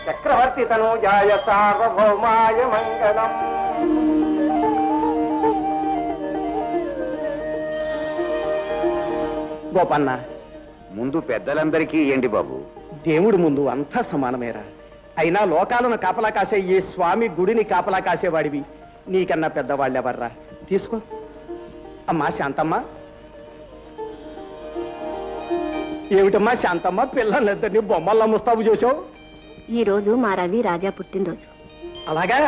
చక్రవర్తి తనూజాయ సార్వభౌమాయ మంగళం. గోపన్న, ముందు పెద్దలందరికీ ఏంటి బాబు? దేవుడి ముందు అంతా సమానమేరా. అయినా లోకాలను కాపలా కాసే ఈ స్వామి గుడిని కాపలా కాసేవాడివి. నీకన్నా పెద్దవాళ్ళెవర్రా? తీసుకో. అమ్మా శాంతమ్మ. ఏమిటమ్మా శాంతమ్మ, పిల్లలిద్దరిని బొమ్మల్లా ముస్తాబు చేసావు? ఈ రోజు మా రవి రాజా పుట్టినరోజు. అలాగా?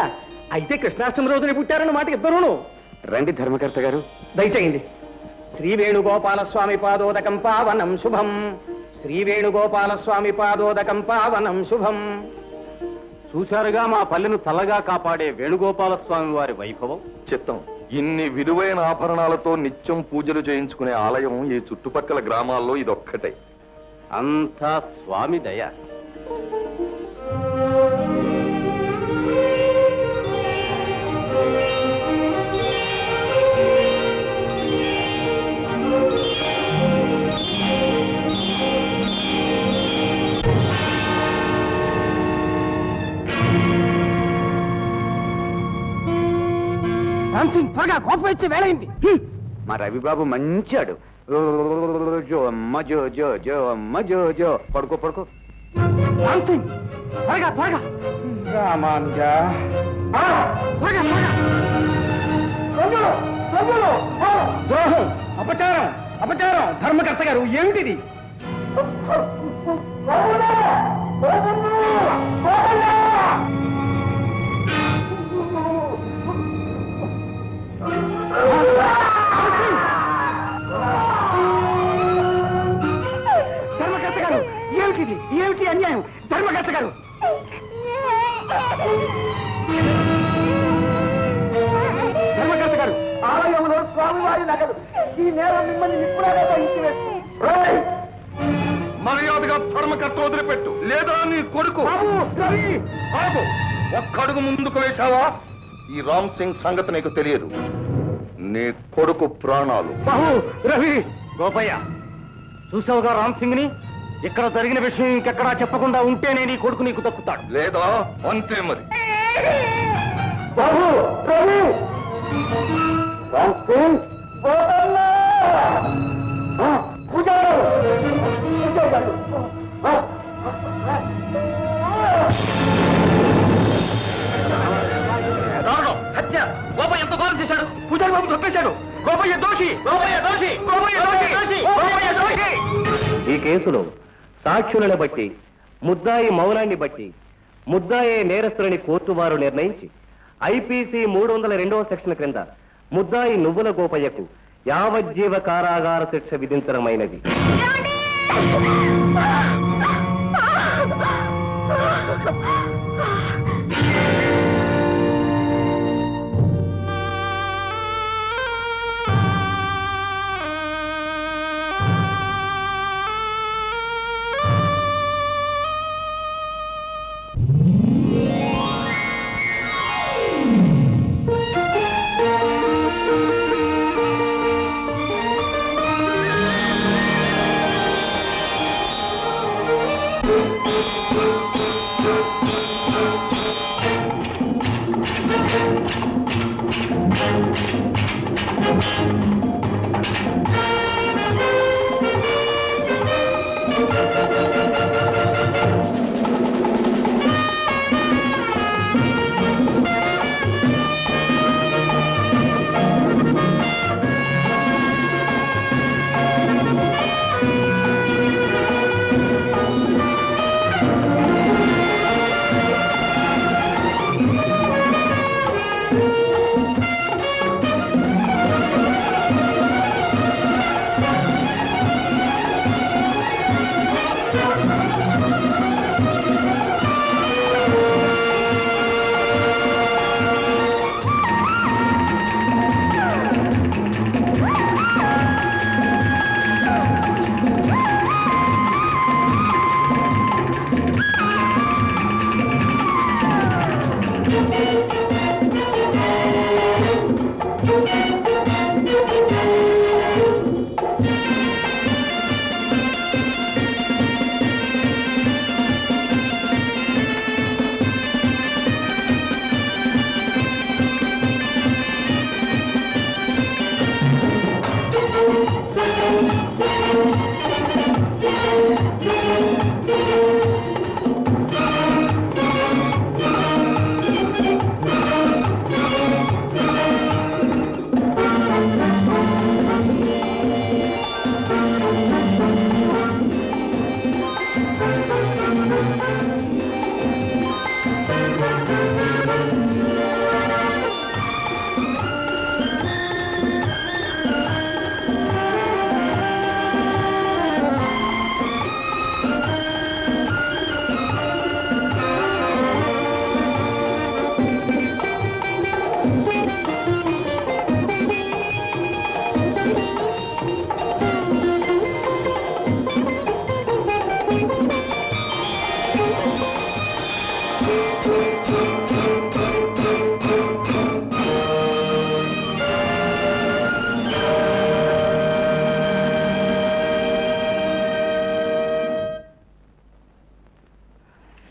అయితే కృష్ణాష్టమి రోజున పుట్టారన్నమాట ఇద్దరును. రండి ధర్మకర్త గారు, దయచేయండి. శ్రీ వేణుగోపాలస్వామి పాదోదకం పావనం శుభం. శ్రీ వేణుగోపాలస్వామి పాదోదకం పావనం శుభం. చూశారుగా మా పల్లెను చల్లగా కాపాడే వేణుగోపాల స్వామి వారి వైభవం. చిత్తం. ఇన్ని విలువైన ఆభరణాలతో నిత్యం పూజలు చేయించుకునే ఆలయం ఈ చుట్టుపక్కల గ్రామాల్లో ఇదొక్కటే. అంతా స్వామి దయ. త్వరగా కోపం ఇచ్చి వేళయింది. మా రవిబాబు మంచాడు. జో అమ్మ జో జో జో అమ్మ జో జో. పడుకో పడుకో. త్వరగా త్వరగా. రామాంజా, త్వరగా త్వరగా. ద్రోహం, అపచారం, అపచారం. ధర్మకర్త గారు, ఏమిటిది? ధర్మకర్త గారు, ఏమిటిది? ఏమిటి అన్యాయం? ధర్మకర్త గారు, ధర్మకర్త గారు, ఆలయంలో స్వామివారి నగలు. ఈ నేరం మిమ్మల్ని ఇప్పుడే వహించివేస్తుంది. మర్యాదగా ధర్మకర్త వదిలిపెట్టు, లేదా నీ కొడుకు. ఆగు. ఒక్కడుగు ముందుకు వేశావా, ఈ రామ్ సింగ్ సంగతి నీకు తెలియదు. నీ కొడుకు ప్రాణాలు. బాబు, రవి. గోపయ్య, చూసావుగా రామ్ సింగ్ ని? ఇక్కడ జరిగిన విషయం ఇంకెక్కడా చెప్పకుండా ఉంటేనే నీ కొడుకు నీకు దక్కుతాడు. లేదా అంతే మరి. బాబు, రవి. రామ్ సింగ్, హత్య. గోపయ్య ఎంత ఘోరం చేశాడు? పూజారి బాబు తప్పేశాడు. గోపయ్య దోషి, గోపయ్య దోషి, గోపయ్య దోషి, గోపయ్య దోషి. ఈ కేసులో సాక్షులను బట్టి, ముద్దాయి మౌనాన్ని బట్టి ముద్దాయే నేరస్తులని కోర్టు వారు నిర్ణయించి ఐపీసీ 302వ సెక్షన్ క్రింద ముద్దాయి నువ్వుల గోపయ్యకు యావజ్జీవ కారాగార శిక్ష విధించడమైనది.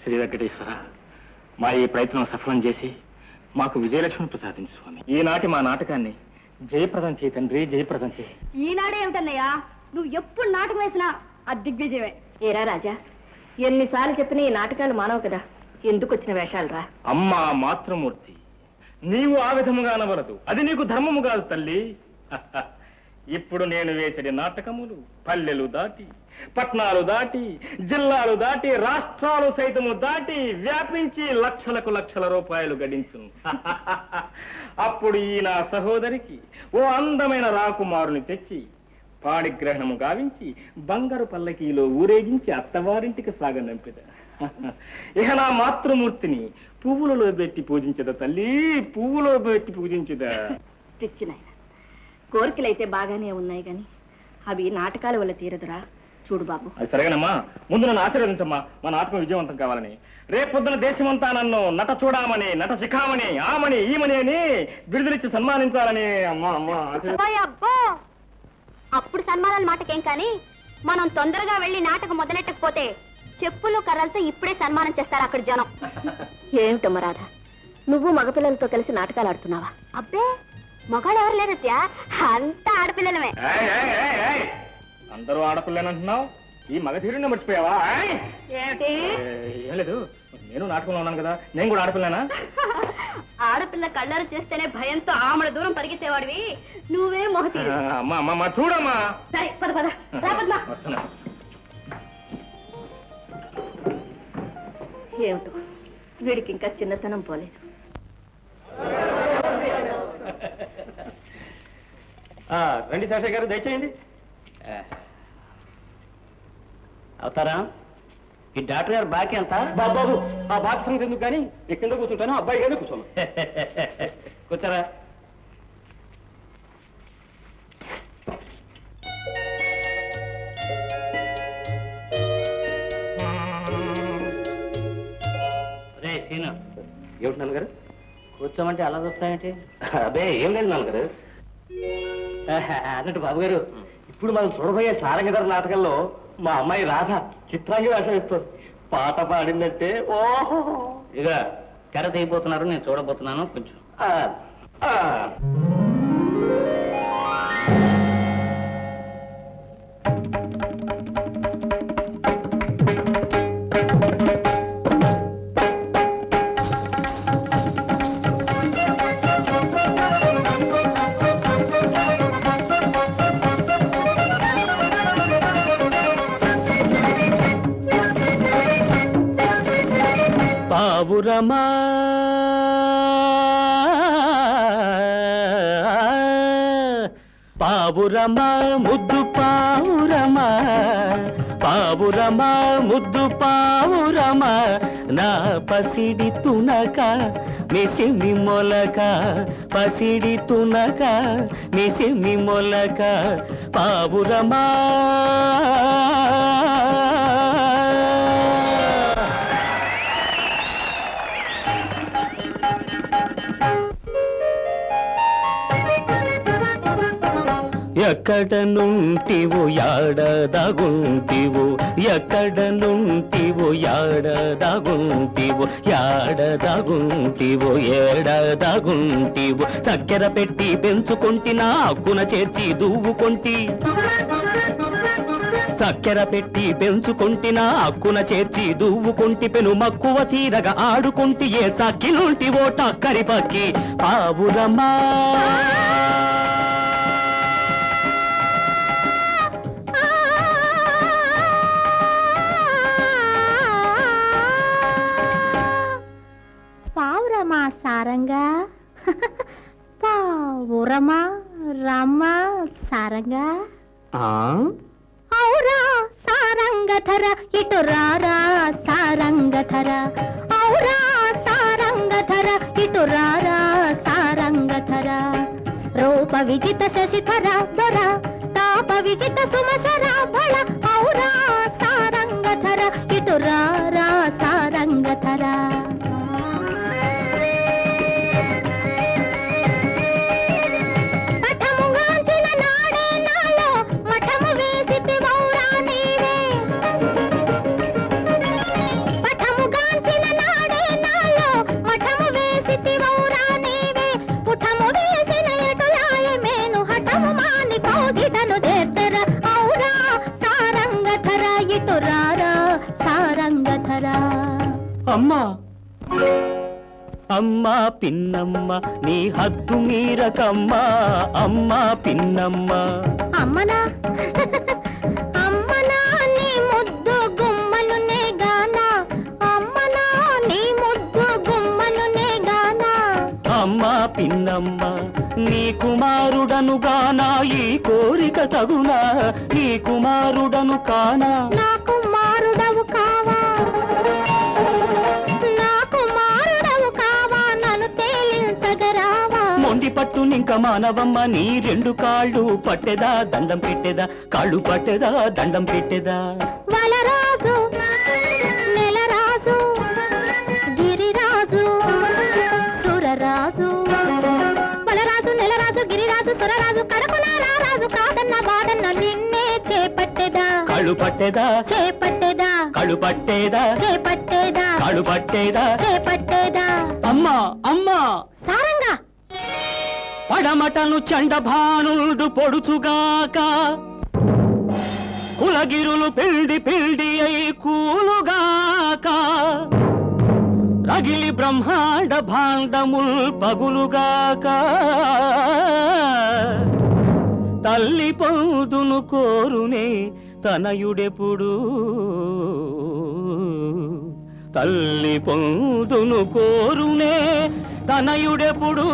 శ్రీ వెంకటేశ్వర, మా ఈ ప్రయత్నం సఫలం చేసి మాకు విజయలక్ష్మి ప్రసాదించు స్వామి. ఈనాటి మా నాటకాన్ని జయప్రదం చేయి తండ్రి, జయప్రదం చేయి. ఈనాడే ఏమిటన్నయ్యా, నువ్వు ఎప్పుడు నాటకం వేసినా అది దిగ్విజయమే. ఏరా రాజా, ఎన్నిసార్లు చెప్పినా ఈ నాటకాలు మానవు కదా, ఎందుకు వచ్చిన వేషాలు రా? అమ్మా మాతృమూర్తి, నీవు ఆ విధముగా అనవలదు, అది నీకు ధర్మము కాదు తల్లి. ఇప్పుడు నేను వేసే నాటకములు పల్లెలు దాటి, పట్నాలు దాటి, జిల్లాలు దాటి, రాష్ట్రాలు సైతము దాటి వ్యాపించి లక్షలకు లక్షల రూపాయలు గడించును. అప్పుడు ఈ నా సహోదరికి ఓ అందమైన రాకుమారుని తెచ్చి పాడిగ్రహణము గావించి బంగారు పల్లకీలో ఊరేగించి అత్తవారింటికి సాగనంపిద. ఇక నా మాతృమూర్తిని పువ్వులలో పెట్టి పూజించదా తల్లి, పువ్వులో పెట్టి పూజించదా. తెచ్చినాయన కోరికలైతే బాగానే ఉన్నాయి గాని అవి నాటకాల వల్ల తీరదురా. చూడు బాబు, అది సరేనమ్మా, ముందు నన్ను ఆశీర్వదించమ్మా, మా నాటకం విజయవంతం కావాలని. రేపొద్దున దేశమంతా నన్ను నట చూడమని, నట శిఖామని, ఆమని ఈమని అని బిరుదులిచ్చి సన్మానించాలని. అమ్మా అమ్మా అబ్బో, అప్పుడు సన్మానాల మాటకేం కానీ మనం తొందరగా వెళ్ళి నాటకం మొదలెట్టకపోతే చెప్పులు కర్రలతో ఇప్పుడే సన్మానం చేస్తారు అక్కడ జనం. ఏమిటమ్మా రాధ, నువ్వు మగపిల్లలతో కలిసి నాటకాలు ఆడుతున్నావా? అబ్బే, మగాళ్ళు ఎవరు లేరత్యా, అంతా ఆడపిల్లలమే. అందరూ ఆడపిల్లనంటున్నావు, ఈ మగధీరుని మర్చిపోయావా? ఏం లేదు, నేను నాటకంలో ఉన్నాను కదా, నేను కూడా ఆడపిల్లనా? ఆడపిల్ల కళ్ళారు చేస్తేనే భయంతో ఆమడ దూరం పరిగెత్తేవాడివి, నువ్వే మొహతి. అమ్మా అమ్మా చూడమ్మా. సరే పద పద, రాపద్మా. ఏమిటో వీడికి ఇంకా చిన్నతనం పోలేదు. రండి శాస్త్రి గారు, దయచేయండి. అవుతారా? ఈ డాక్టర్ గారు బాకీ ఎంత? బాబు, ఆ బాకీ సంగతి ఎందుకు కానీ నేను కింద కూర్చుంటాను, అబ్బాయి గానే కూర్చోను. కూర్చోరా. రే సీను. ఏమిటి నాన్నగారు? కూర్చోమంటే అలా చూస్తాయంటే? అదే ఏం లేదు నాన్నగారు. అన్నట్టు బాబు గారు, ఇప్పుడు మనం చూడబోయే సారంగధర నాటకంలో మా అమ్మాయి రాధ చిత్రాంగి వేషం వేస్తుంది. పాట పాడిందంటే ఓహో. ఇక తెర తెగిపోతున్నారు, నేను చూడబోతున్నాను కొంచెం. పావురమా పావురమా ముద్దు పావురమా, పావురమా ముద్దు పావురమా, నా పసిడి తునక మిసిమి మొలక, పసిడి తునక మిసిమి మొలక, పావురమా. ఎక్కడ నుంటివు యాడదాగుంటివు, ఎక్కడ నుంటివు యాడదాగుంటివు, యాడదాగుంటివు ఏడదాగుంటివు, చక్కెర పెట్టి పెంచుకొంటి నా అక్కున చేర్చి దువ్వుకొంటి, చక్కెర పెట్టి పెంచుకొంటి నా అక్కున చేర్చి దువ్వుకొంటి, పెను మక్కువ తీరగా ఆడుకొంటి, ఏ చక్కి నుంటివో టక్కరి పక్కి, పావురమా. పావురమా సారంగా, పావురమా రమ్మ సారంగా, ఔరా సారంగధర ఇటు రారా సారంగధర, ఔరా సారంగధర ఇటు రారా సారంగధర, రూప విజిత శశిధర దొర, తాప విజిత సుమసర బళ, ఔరా సారంగధర ఇటు రారా సారంగధర. సారంగధర పఠముగాంచిన నాడే నాలో మఠము వేసితి వౌరా నీవే పఠముగాంచిన నాడే నాలో మఠము వేసితి వౌరా నీవే పుఠము వేసిన ఎటులాయ మేను హఠము మాని కౌగిటను దేర్తర ఔరా సారంగధర ఇటు రారా సారంగధర అమ్మా అమ్మా పిన్నమ్మ నీ హద్దు మీరకమ్మా అమ్మా పిన్నమ్మ అమ్మనా అమ్మనా నీ ముద్దు గుమ్మనునే గానా అమ్మనా నీ ముద్దు గుమ్మనునే గానా అమ్మా పిన్నమ్మ నీ కుమారుడను గానా ఈ కోరిక తగునా నీ కుమారుడను కానా నా కుమారుడవు కావా నా కుమారుడవు కావా నన్ను తేలించగరావా మొండి పట్టు నింక మానవమ్మ నీ రెండు కాళ్ళు పట్టెదా దండం పెట్టెదా కాళ్ళు పట్టెదా దండం పెట్టెదా వలరాజు నెలరాజు గిరిరాజు సురరాజు వలరాజు నెలరాజు గిరిరాజు సురరాజు కడకున రారాజు కాదన్న వాడన్న నిన్నే చేపట్టెదా కాళ్ళు పట్టెదా చేపట్టెదా కాళ్ళు పట్టేదా చేపట్టేదా కాళ్ళు పట్టేదా చేపట్టేదా అమ్మా అమ్మా సారంగా పడమటను చండభానుడు పొడుచుగాక కులగిరులు పిల్డి పిల్డి అయి కూలుగాక రగిలి బ్రహ్మాండ భాండముల్ పగులుగాక తల్లి పొందును కోరునే తనయుడెప్పుడు తల్లి పొందును కోరునే తనయుడెప్పుడు